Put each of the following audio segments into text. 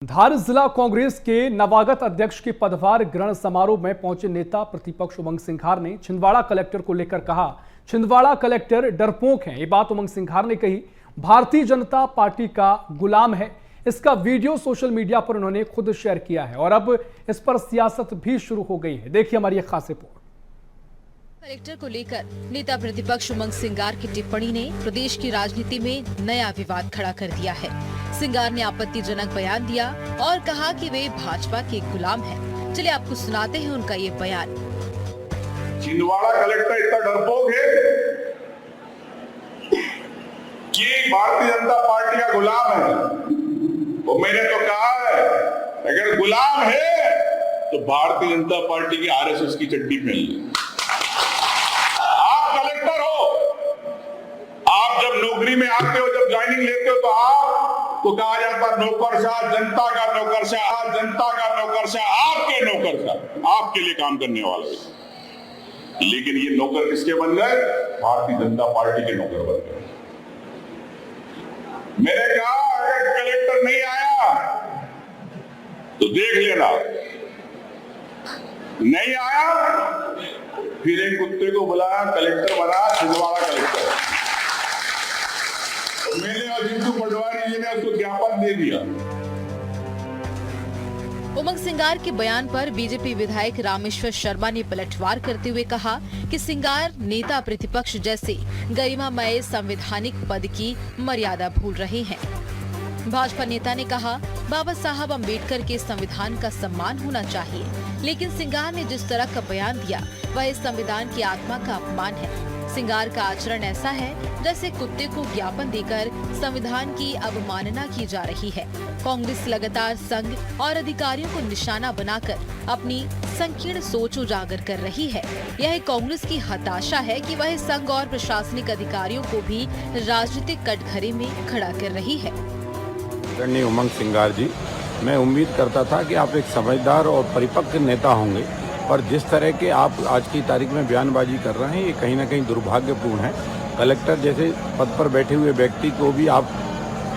धार जिला कांग्रेस के नवागत अध्यक्ष के पदभार ग्रहण समारोह में पहुंचे नेता प्रतिपक्ष उमंग सिंघार ने छिंदवाड़ा कलेक्टर को लेकर कहा, छिंदवाड़ा कलेक्टर डरपोक हैं। ये बात उमंग सिंघार ने कही। भारतीय जनता पार्टी का गुलाम है। इसका वीडियो सोशल मीडिया पर उन्होंने खुद शेयर किया है और अब इस पर सियासत भी शुरू हो गई है। देखिए हमारी एक खास रिपोर्ट। कलेक्टर को लेकर नेता प्रतिपक्ष उमंग सिंघार की टिप्पणी ने प्रदेश की राजनीति में नया विवाद खड़ा कर दिया है। सिंघार ने आपत्तिजनक बयान दिया और कहा कि वे भाजपा के गुलाम हैं। चलिए आपको सुनाते हैं उनका ये बयान। छिंदवाड़ा कलेक्टर इतना डरपोक है कि भारतीय जनता पार्टी का गुलाम है। वो मैंने तो कहा है, अगर गुलाम है तो भारतीय जनता पार्टी की आरएसएस की चड्डी पहन ले। आप कलेक्टर हो, आप जब नौकरी में आते हो, जब ज्वाइनिंग लेते हो तो आपको कहा जाता नौकरशाह, जनता का नौकरशाह, जनता का नौकरशाह, आपके नौकरशाह, आपके लिए काम करने वाले। लेकिन ये नौकर किसके बन गए? भारतीय जनता पार्टी के नौकर बन गए। मैंने कहा अगर कलेक्टर नहीं आया तो देख लेना, नहीं आया फिर एक कुत्ते को बुलाया, कलेक्टर बना, छिंदवाड़ा कलेक्टर। मैंने और जिंटू पटवारी जी ने उसको ज्ञापन दे दिया। उमंग सिंघार के बयान पर बीजेपी विधायक रामेश्वर शर्मा ने पलटवार करते हुए कहा कि सिंघार नेता प्रतिपक्ष जैसे गरिमामय संवैधानिक पद की मर्यादा भूल रहे हैं। भाजपा नेता ने कहा, बाबा साहब अम्बेडकर के संविधान का सम्मान होना चाहिए, लेकिन सिंघार ने जिस तरह का बयान दिया वह इस संविधान की आत्मा का अपमान है। सिंघार का आचरण ऐसा है जैसे कुत्ते को ज्ञापन देकर संविधान की अवमानना की जा रही है। कांग्रेस लगातार संघ और अधिकारियों को निशाना बनाकर अपनी संकीर्ण सोच उजागर कर रही है। यह कांग्रेस की हताशा है कि वह संघ और प्रशासनिक अधिकारियों को भी राजनीतिक कटघरे में खड़ा कर रही है। उमंग सिंघार जी, मैं उम्मीद करता था कि आप एक समझदार और परिपक्व नेता होंगे, पर जिस तरह के आप आज की तारीख में बयानबाजी कर रहे हैं ये कहीं ना कहीं दुर्भाग्यपूर्ण है। कलेक्टर जैसे पद पर बैठे हुए व्यक्ति को भी आप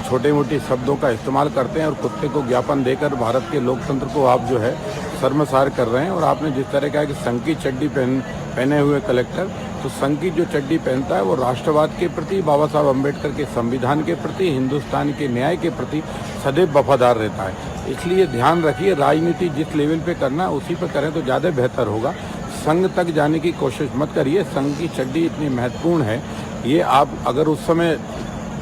छोटे मोटे शब्दों का इस्तेमाल करते हैं और कुत्ते को ज्ञापन देकर भारत के लोकतंत्र को आप जो है शर्मसार कर रहे हैं। और आपने जिस तरह कहा कि संघ की चड्डी पहने हुए कलेक्टर, तो संघ की जो चड्डी पहनता है वो राष्ट्रवाद के प्रति, बाबा साहब अम्बेडकर के संविधान के प्रति, हिंदुस्तान के न्याय के प्रति सदैव वफादार रहता है। इसलिए ध्यान रखिए, राजनीति जिस लेवल पे करना है उसी पर करें तो ज़्यादा बेहतर होगा। संघ तक जाने की कोशिश मत करिए। संघ की चड्डी इतनी महत्वपूर्ण है, ये आप अगर उस समय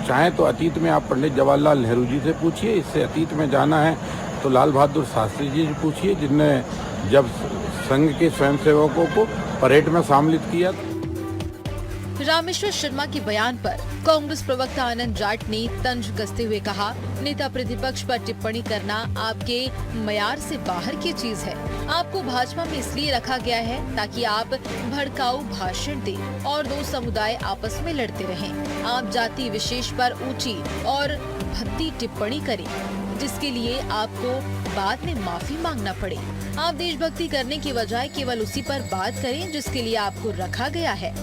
चाहें तो अतीत में आप पंडित जवाहरलाल नेहरू जी से पूछिए। इससे अतीत में जाना है तो लाल बहादुर शास्त्री जी से पूछिए, जिनने जब संघ के स्वयंसेवकों को परेड में सम्मिलित किया। रामेश्वर शर्मा के बयान पर कांग्रेस प्रवक्ता आनंद जाट ने तंज कसते हुए कहा, नेता प्रतिपक्ष पर टिप्पणी करना आपके मयार से बाहर की चीज है। आपको भाजपा में इसलिए रखा गया है ताकि आप भड़काऊ भाषण दें और दो समुदाय आपस में लड़ते रहें। आप जाति विशेष पर ऊंची और भद्दी टिप्पणी करें, जिसके लिए आपको बाद में माफी मांगना पड़े। आप देशभक्ति करने की बजाय केवल उसी पर बात करें जिसके लिए आपको रखा गया है।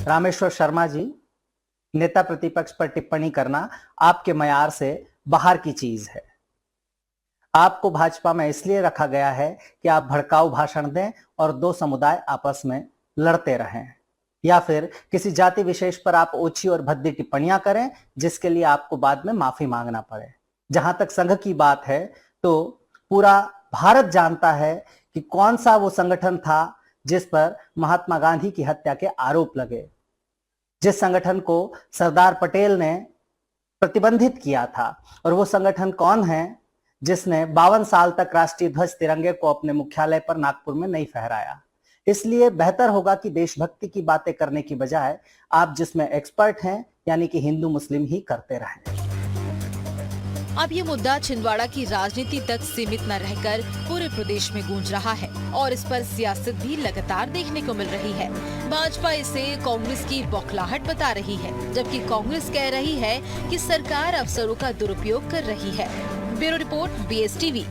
रामेश्वर शर्मा जी, नेता प्रतिपक्ष पर टिप्पणी करना आपके मयार से बाहर की चीज है। आपको भाजपा में इसलिए रखा गया है कि आप भड़काऊ भाषण दें और दो समुदाय आपस में लड़ते रहें, या फिर किसी जाति विशेष पर आप ओछी और भद्दी टिप्पणियां करें जिसके लिए आपको बाद में माफी मांगना पड़े। जहां तक संघ की बात है तो पूरा भारत जानता है कि कौन सा वो संगठन था जिस पर महात्मा गांधी की हत्या के आरोप लगे, जिस संगठन को सरदार पटेल ने प्रतिबंधित किया था। और वो संगठन कौन है जिसने 52 साल तक राष्ट्रीय ध्वज तिरंगे को अपने मुख्यालय पर नागपुर में नहीं फहराया। इसलिए बेहतर होगा कि देशभक्ति की बातें करने की बजाय आप जिसमें एक्सपर्ट हैं यानी कि हिंदू मुस्लिम ही करते रहें। अब ये मुद्दा छिंदवाड़ा की राजनीति तक सीमित न रहकर पूरे प्रदेश में गूंज रहा है और इस पर सियासत भी लगातार देखने को मिल रही है। भाजपा इसे कांग्रेस की बौखलाहट बता रही है, जबकि कांग्रेस कह रही है कि सरकार अफसरों का दुरुपयोग कर रही है। Bureau report, BSTV।